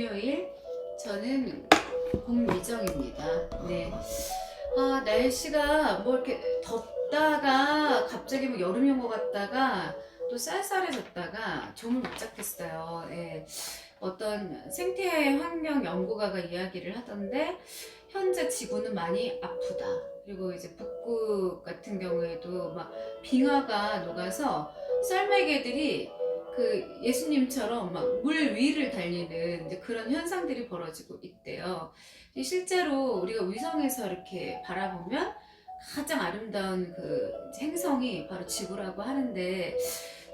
금요일 저는 공미정입니다. 네. 날씨가 뭐 이렇게 덥다가 갑자기 뭐 여름이 온 것 같다가 또 쌀쌀해졌다가 좀을 못 잡겠어요. 예. 어떤 생태 환경 연구가가 이야기를 하던데 현재 지구는 많이 아프다. 그리고 이제 북극 같은 경우에도 막 빙하가 녹아서 썰매개들이 그 예수님처럼 막 물 위를 달리는 이제 그런 현상들이 벌어지고 있대요. 실제로 우리가 위성에서 이렇게 바라보면 가장 아름다운 그 행성이 바로 지구라고 하는데,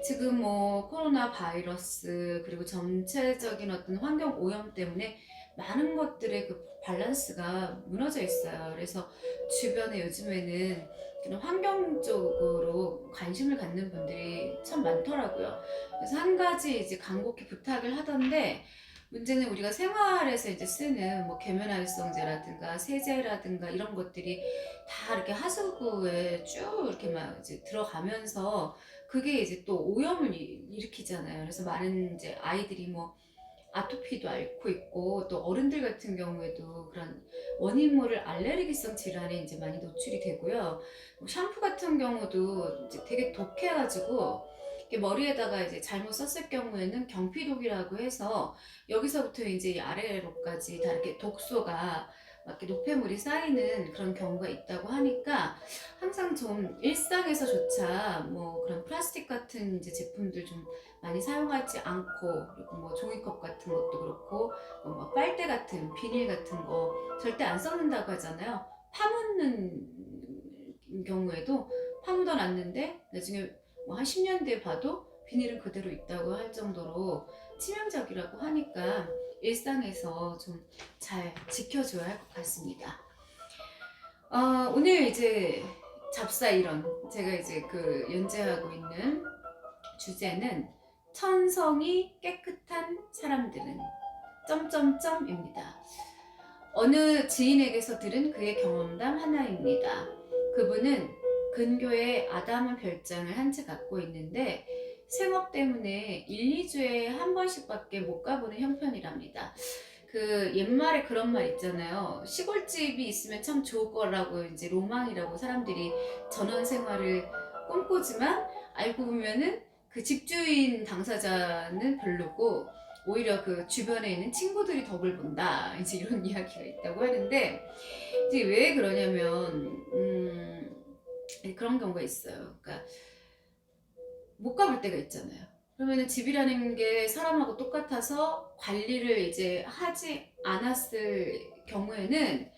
지금 뭐 코로나 바이러스 그리고 전체적인 어떤 환경 오염 때문에 많은 것들의 그 밸런스가 무너져 있어요. 그래서 주변에 요즘에는 그런 환경 쪽으로 관심을 갖는 분들이 참 많더라고요. 그래서 한 가지 이제 간곡히 부탁을 하던데, 문제는 우리가 생활에서 이제 쓰는 뭐 계면활성제라든가 세제라든가 이런 것들이 다 이렇게 하수구에 쭉 이렇게 막 이제 들어가면서 그게 이제 또 오염을 일으키잖아요. 그래서 많은 이제 아이들이 뭐 아토피도 앓고 있고, 또 어른들 같은 경우에도 그런 원인 모를 알레르기성 질환에 이제 많이 노출이 되고요. 뭐 샴푸 같은 경우도 이제 되게 독해가지고 이렇게 머리에다가 이제 잘못 썼을 경우에는 경피독이라고 해서 여기서부터 이제 아래로까지 다 이렇게 독소가 막 이렇게 노폐물이 쌓이는 그런 경우가 있다고 하니까, 항상 좀 일상에서조차 뭐 그런 플라스틱 같은 이제 제품들 좀 많이 사용하지 않고, 그리고 뭐 종이컵 같은 것도 그렇고, 뭐 빨대 같은 비닐 같은 거 절대 안 썩는다고 하잖아요. 파묻는 경우에도 파묻어 놨는데 나중에 뭐 한 10년 뒤에 봐도 비닐은 그대로 있다고 할 정도로 치명적이라고 하니까 일상에서 좀 잘 지켜줘야 할 것 같습니다. 오늘 이제 잡사이런, 제가 이제 그 연재하고 있는 주제는 천성이 깨끗한 사람들은 점점점입니다. 어느 지인에게서 들은 그의 경험담 하나입니다. 그분은 근교에 아담한 별장을 한 채 갖고 있는데 생업 때문에 1, 2주에 한 번씩밖에 못 가보는 형편이랍니다. 그 옛말에 그런 말 있잖아요. 시골집이 있으면 참 좋을 거라고, 이제 로망이라고 사람들이 전원 생활을 꿈꾸지만, 알고 보면은 그 집주인 당사자는 별로고 오히려 그 주변에 있는 친구들이 덕을 본다, 이제 이런 이야기가 있다고 하는데, 이제 왜 그러냐면 그런 경우가 있어요. 그러니까 못 가볼 때가 있잖아요. 그러면은 집이라는 게 사람하고 똑같아서 관리를 이제 하지 않았을 경우에는,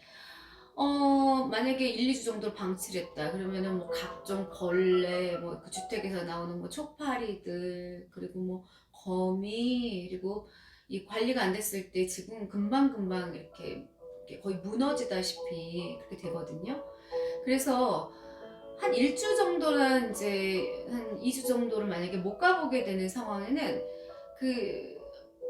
만약에 1, 2주 정도를 방치를 했다. 그러면은 뭐 각종 벌레, 뭐 그 주택에서 나오는 뭐 초파리들, 그리고 뭐 거미, 그리고 이 관리가 안 됐을 때 지금 금방금방 이렇게 거의 무너지다시피 그렇게 되거든요. 그래서 한 1주 정도는, 이제 한 2주 정도를 만약에 못 가보게 되는 상황에는 그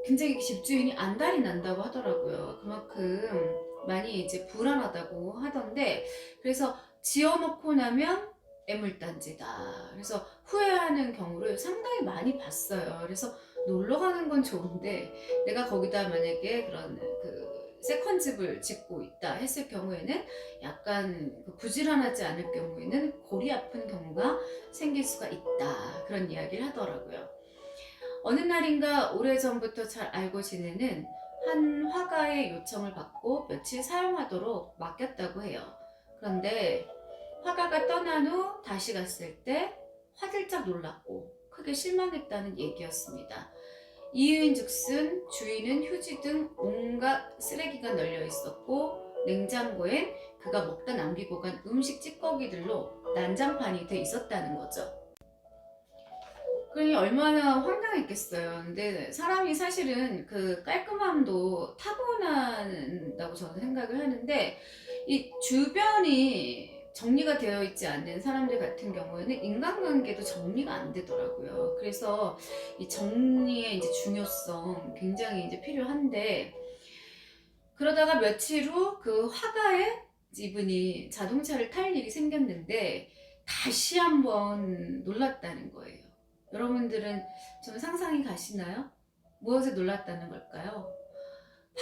굉장히 집주인이 안달이 난다고 하더라고요. 그만큼 많이 이제 불안하다고 하던데, 그래서 지어놓고 나면 애물단지다. 그래서 후회하는 경우를 상당히 많이 봤어요. 그래서 놀러 가는 건 좋은데, 내가 거기다 만약에 그런 그 세컨집을 짓고 있다 했을 경우에는 약간 그 부지런하지 않을 경우에는 골이 아픈 경우가 생길 수가 있다, 그런 이야기를 하더라고요. 어느 날인가 오래전부터 잘 알고 지내는 한 화가의 요청을 받고 며칠 사용하도록 맡겼다고 해요. 그런데 화가가 떠난 후 다시 갔을 때 화들짝 놀랐고 크게 실망했다는 얘기였습니다. 이유인즉슨 주인은 휴지 등 온갖 쓰레기가 널려 있었고, 냉장고엔 그가 먹다 남기고 간 음식 찌꺼기들로 난장판이 돼 있었다는 거죠. 그러니 얼마나 황당했겠어요. 근데 사람이 사실은 그 깔끔함도 타고난다고 저는 생각을 하는데, 이 주변이 정리가 되어 있지 않는 사람들 같은 경우에는 인간관계도 정리가 안 되더라고요. 그래서 이 정리의 이제 중요성 굉장히 이제 필요한데, 그러다가 며칠 후 그 화가의 이분이 자동차를 탈 일이 생겼는데 다시 한번 놀랐다는 거예요. 여러분들은 좀 상상이 가시나요? 무엇에 놀랐다는 걸까요?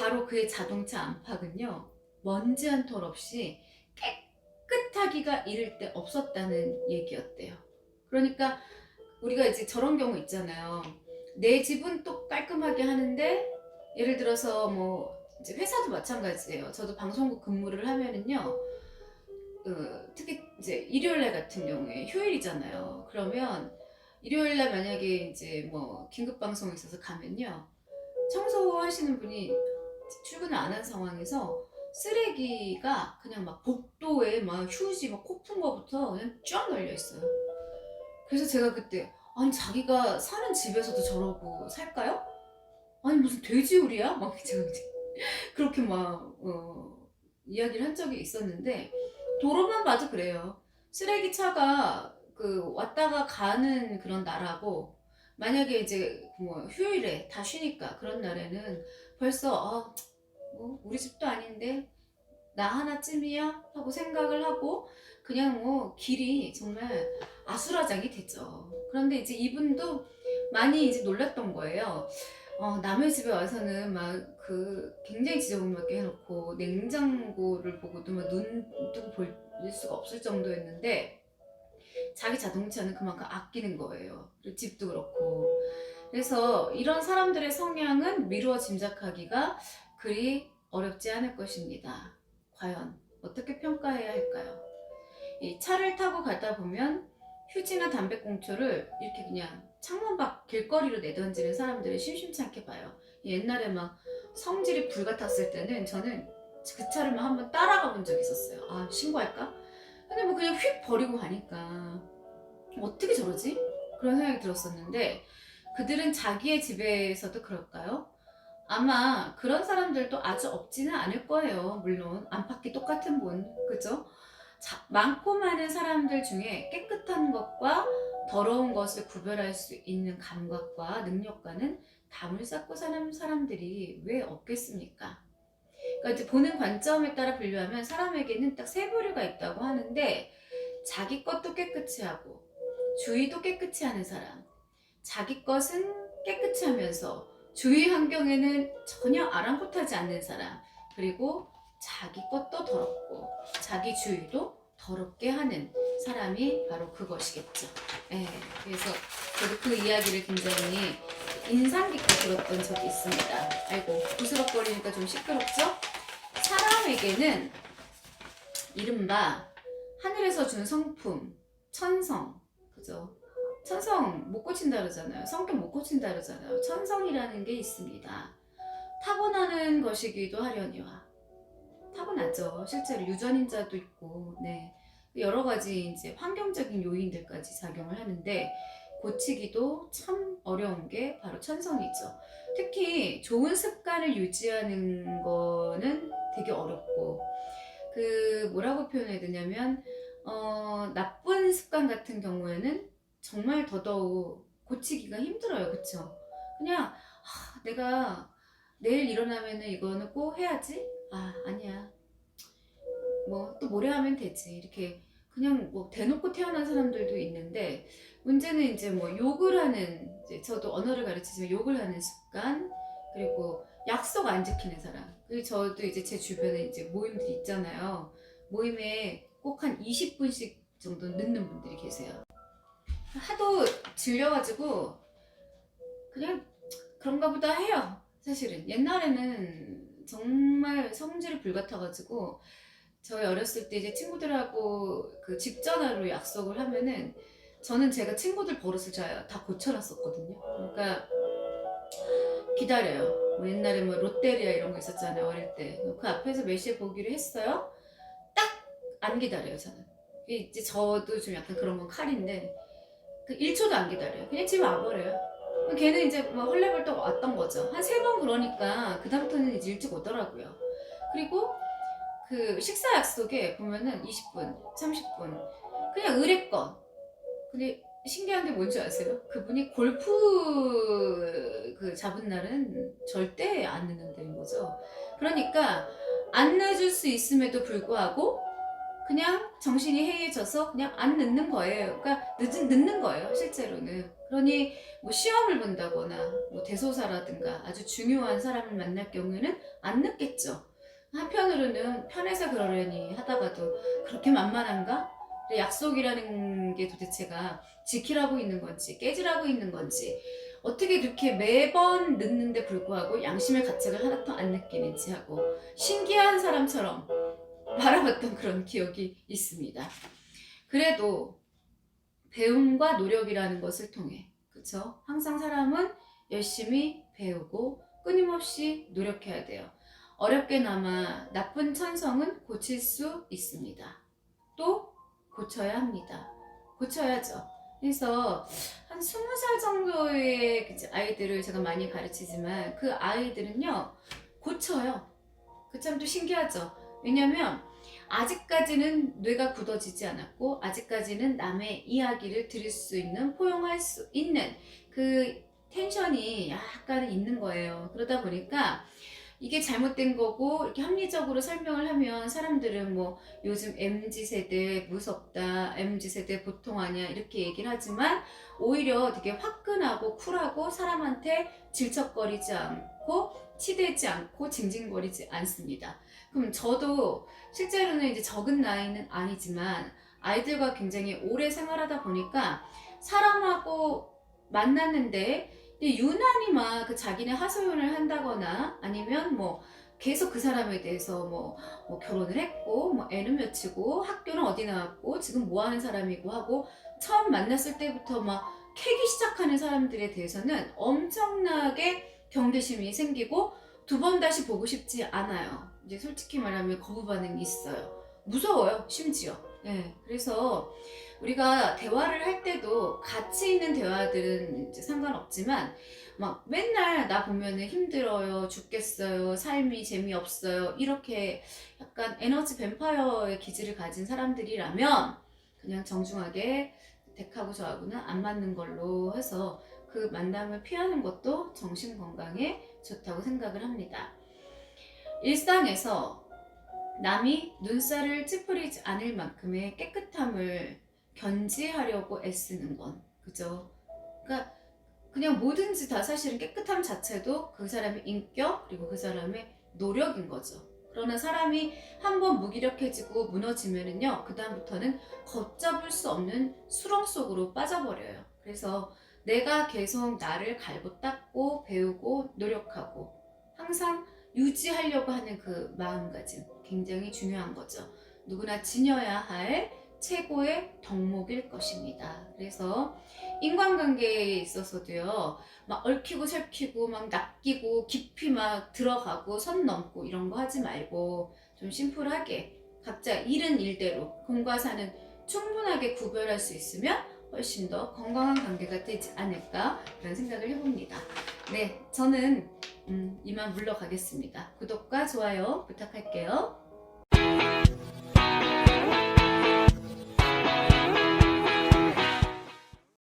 바로 그의 자동차 안팎은요, 먼지 한 톨 없이 깨끗하기가 이를 데 없었다는 얘기였대요. 그러니까 우리가 이제 저런 경우 있잖아요. 내 집은 또 깔끔하게 하는데, 예를 들어서 뭐 이제 회사도 마찬가지예요. 저도 방송국 근무를 하면은요, 특히 이제 일요일날 같은 경우에 휴일이잖아요. 그러면 일요일날 만약에 이제 뭐 긴급 방송이 있어서 가면요, 청소하시는 분이 출근을 안 한 상황에서 쓰레기가 그냥 막 복도에 막 휴지 막 코 푼 거부터 그냥 쫙 널려 있어요. 그래서 제가 그때, 아니 자기가 사는 집에서도 저러고 살까요? 아니 무슨 돼지우리야? 막 제가 이제 그렇게 막 이야기를 한 적이 있었는데, 도로만 봐도 그래요. 쓰레기차가 그 왔다가 가는 그런 날하고, 만약에 이제 뭐 휴일에 다 쉬니까 그런 날에는 벌써 뭐 우리 집도 아닌데 나 하나쯤이야 하고 생각을 하고, 그냥 뭐 길이 정말 아수라장이 됐죠. 그런데 이제 이분도 많이 이제 놀랐던 거예요. 남의 집에 와서는 막 그 굉장히 지저분하게 해놓고 냉장고를 보고도 막 눈 뜨고 볼 수가 없을 정도였는데, 자기 자동차는 그만큼 아끼는 거예요. 그리고 집도 그렇고. 그래서 이런 사람들의 성향은 미루어 짐작하기가 그리 어렵지 않을 것입니다. 과연 어떻게 평가해야 할까요? 이 차를 타고 가다 보면 휴지나 담배꽁초를 이렇게 그냥 창문 밖 길거리로 내던지는 사람들을 심심치 않게 봐요. 옛날에 막 성질이 불같았을 때는 저는 그 차를 막 한번 따라가 본 적이 있었어요. 아, 신고할까? 근데 뭐 그냥 휙 버리고 가니까 어떻게 저러지? 그런 생각이 들었었는데, 그들은 자기의 집에서도 그럴까요? 아마 그런 사람들도 아주 없지는 않을 거예요. 물론 안팎이 똑같은 분, 그죠? 많고 많은 사람들 중에 깨끗한 것과 더러운 것을 구별할 수 있는 감각과 능력과는 담을 쌓고 사는 사람들이 왜 없겠습니까? 그러니까 이제 보는 관점에 따라 분류하면 사람에게는 딱 세 부류가 있다고 하는데, 자기 것도 깨끗이 하고 주위도 깨끗이 하는 사람, 자기 것은 깨끗이 하면서 주위 환경에는 전혀 아랑곳하지 않는 사람, 그리고 자기 것도 더럽고 자기 주위도 더럽게 하는 사람이 바로 그것이겠죠. 예, 그래서 저도 그 이야기를 굉장히 인상 깊게 들었던 적이 있습니다. 아이고, 부스럭거리니까 좀 시끄럽죠? 사람에게는 이른바 하늘에서 준 성품, 천성, 그죠? 천성 못 고친다 그러잖아요. 성격 못 고친다 그러잖아요. 천성이라는 게 있습니다. 타고나는 것이기도 하려니와. 타고나죠. 실제로 유전인자도 있고, 네. 여러 가지 이제 환경적인 요인들까지 작용을 하는데, 고치기도 참 어려운 게 바로 천성이죠. 특히 좋은 습관을 유지하는 거는 되게 어렵고, 그 뭐라고 표현해야 되냐면, 나쁜 습관 같은 경우에는 정말 더더욱 고치기가 힘들어요. 그쵸? 그냥 내가 내일 일어나면은 이거는 꼭 해야지? 아니야. 뭐 또 모레 하면 되지. 이렇게 그냥 뭐 대놓고 태어난 사람들도 있는데, 문제는 이제 뭐 욕을 하는, 이제 저도 언어를 가르치지만 욕을 하는 습관, 그리고 약속 안 지키는 사람. 그리고 저도 이제 제 주변에 이제 모임들이 있잖아요. 모임에 꼭 한 20분씩 정도 늦는 분들이 계세요. 하도 질려가지고 그냥 그런가 보다 해요. 사실은 옛날에는 정말 성질이 불같아가지고, 저희 어렸을 때 이제 친구들하고 그 직전화로 약속을 하면은, 저는 제가 친구들 버릇을 다 고쳐놨었거든요. 그러니까 기다려요. 뭐 옛날에 뭐 롯데리아 이런 거 있었잖아요, 어릴 때. 그 앞에서 몇 시에 보기로 했어요. 딱 안 기다려요, 저는. 이제 저도 좀 약간 그런 건 칼인데, 그 1초도 안 기다려요. 그냥 집에 와버려요. 걔는 이제 막 헐레벌떡 왔던 거죠. 한 3번 그러니까 그다음부터는 이제 일찍 오더라고요. 그리고 그 식사 약속에 보면은 20분, 30분 그냥 의례껏. 근데 신기한 게 뭔지 아세요? 그분이 골프 그 잡은 날은 절대 안 늦는다는 거죠. 그러니까 안 늦을 수 있음에도 불구하고 그냥 정신이 해이해져서 그냥 안 늦는 거예요. 그러니까 늦는 거예요, 실제로는. 그러니 뭐 시험을 본다거나 뭐 대소사라든가 아주 중요한 사람을 만날 경우에는 안 늦겠죠. 한편으로는 편해서 그러려니 하다가도 그렇게 만만한가? 약속이라는 게 도대체가 지키라고 있는 건지 깨지라고 있는 건지 어떻게 그렇게 매번 늦는데 불구하고 양심의 가책을 하나도 안 느끼는지 하고 신기한 사람처럼 바라봤던 그런 기억이 있습니다. 그래도 배움과 노력이라는 것을 통해, 그쵸? 항상 사람은 열심히 배우고 끊임없이 노력해야 돼요. 어렵게나마 나쁜 천성은 고칠 수 있습니다. 또 고쳐야 합니다. 고쳐야죠. 그래서 한 20살 정도의 아이들을 제가 많이 가르치지만 그 아이들은요 고쳐요. 그 참 또 신기하죠. 왜냐면 아직까지는 뇌가 굳어지지 않았고 아직까지는 남의 이야기를 들을 수 있는 포용할 수 있는 그 텐션이 약간 있는 거예요. 그러다 보니까 이게 잘못된 거고 이렇게 합리적으로 설명을 하면 사람들은 뭐 요즘 MZ세대 무섭다, MZ세대 보통 아니야 이렇게 얘기를 하지만 오히려 되게 화끈하고 쿨하고 사람한테 질척거리지 않고 치대지 않고 징징거리지 않습니다. 그럼 저도 실제로는 이제 적은 나이는 아니지만 아이들과 굉장히 오래 생활하다 보니까 사람하고 만났는데 근데 유난히 막 그 자기네 하소연을 한다거나 아니면 뭐 계속 그 사람에 대해서 뭐 결혼을 했고 뭐 애는 몇이고 학교는 어디 나왔고 지금 뭐 하는 사람이고 하고 처음 만났을 때부터 막 캐기 시작하는 사람들에 대해서는 엄청나게 경계심이 생기고 두 번 다시 보고 싶지 않아요. 이제 솔직히 말하면 거부 반응이 있어요. 무서워요, 심지어. 네, 그래서 우리가 대화를 할 때도 가치 있는 대화들은 이제 상관없지만 막 맨날 나 보면은 힘들어요, 죽겠어요, 삶이 재미없어요 이렇게 약간 에너지 뱀파이어의 기질을 가진 사람들이라면 그냥 정중하게 덱하고 저하고는 안 맞는 걸로 해서 그 만남을 피하는 것도 정신 건강에 좋다고 생각을 합니다. 일상에서 남이 눈살을 찌푸리지 않을 만큼의 깨끗함을 견지하려고 애쓰는 건, 그죠? 그러니까 그냥 뭐든지 다 사실은 깨끗함 자체도 그 사람의 인격 그리고 그 사람의 노력인 거죠. 그러나 사람이 한번 무기력해지고 무너지면은요 그 다음부터는 걷잡을 수 없는 수렁 속으로 빠져버려요. 그래서 내가 계속 나를 갈고 닦고 배우고 노력하고 항상 유지하려고 하는 그 마음가짐 굉장히 중요한 거죠. 누구나 지녀야 할 최고의 덕목일 것입니다. 그래서 인간관계에 있어서도요, 막 얽히고 설키고 막 낚이고 깊이 막 들어가고 선 넘고 이런 거 하지 말고 좀 심플하게 각자 일은 일대로 공과 사는 충분하게 구별할 수 있으면 훨씬 더 건강한 관계가 되지 않을까 그런 생각을 해봅니다. 네, 저는 이만 물러가겠습니다. 구독과 좋아요 부탁할게요.